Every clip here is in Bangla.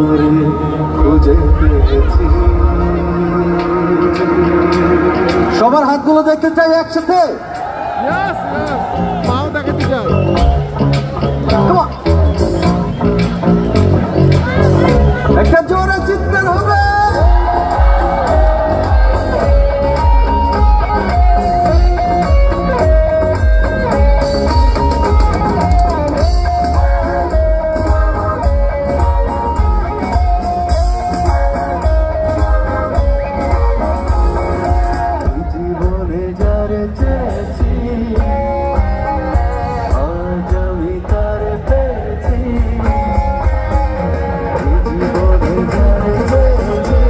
তোমারে খুঁজে পেয়েছি। সবার হাতগুলো দেখতে চাই একসাথে। পাও দেখাতে চাই। একটা জোরে চিৎকার হবে। জীবনে যারে চেয়েছি আজ আমি তারে পেয়েছি। জীবনে যারে চেয়েছি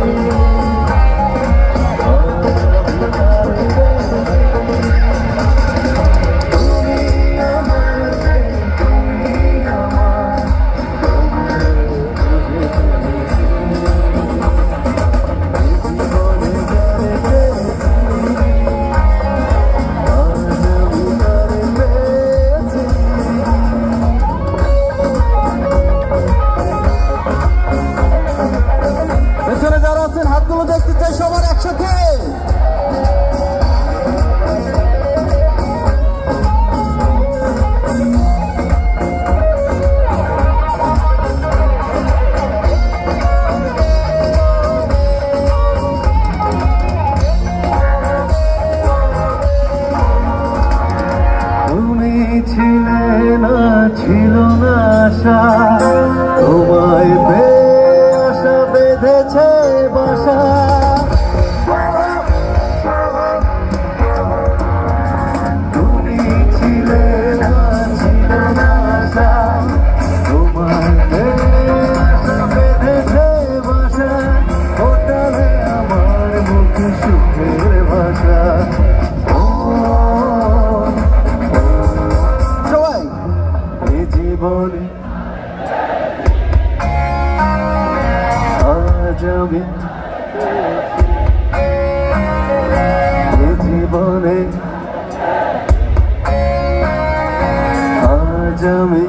আজ আমি তারে পেয়েছি। তুমি আমার, তুমি আমার, বুঝে ফেলেছি। জীবনে যারে চেয়েছি পেছনে যারা আছেন হাতগুলো দেখতে চাই সবার একসাথে। তুমি ছিলে না, ছিল না আশা, তোমায় পেয়ে আশা বেঁধেছে বাসা। তুমি ছিলে না, ছিল না আশা, তোমায় পেয়ে আশা বেঁধেছে বাসা। ওটালে আমার মুখে সুখের ভাষা। জীবনে আজ আমি জীবনে আজ আমি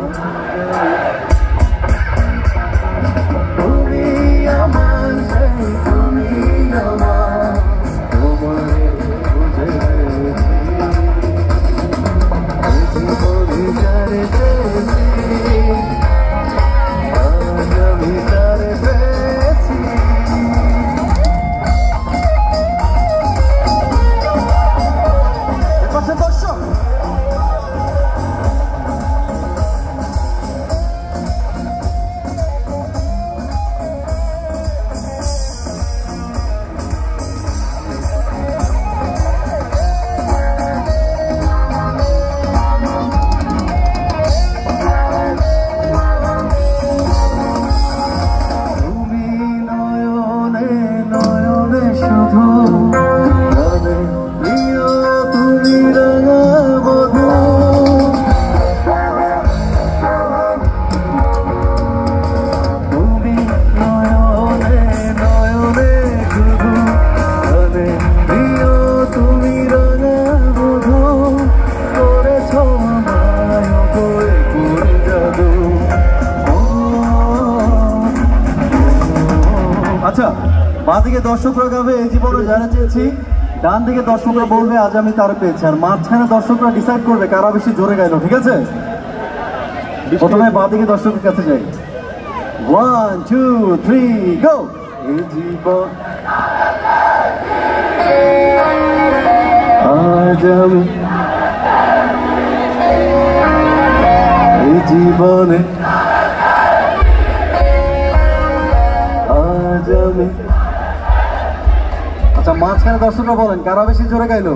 তুমি আমার, তুমি আমার, তোমারে বুঝে পেয়েছি। জীবনে যারে চেয়েছি আজ আমি তারে পেয়েছি। এপাশে দর্শক আচ্ছা, বাঁ দিকে দর্শকরা গাবে এই জীবনে যারা চেয়েছি, ডান দিকে দর্শকরা বলবে আজ আমি তার পেয়েছি, আর মাঝখানে দর্শকরা ডিসাইড করবে কারা বেশি জোরে গাইলো। ঠিক আছে, প্রথমে বাঁ দিকে দর্শকের কাছে যাই। 1 2 3 গো। এই জীবন আজ আমি, এই জীবনে আজ আমি। আচ্ছা, মাঝখানে দর্শকরা বলেন কারা বেশি জোরে গাইলো।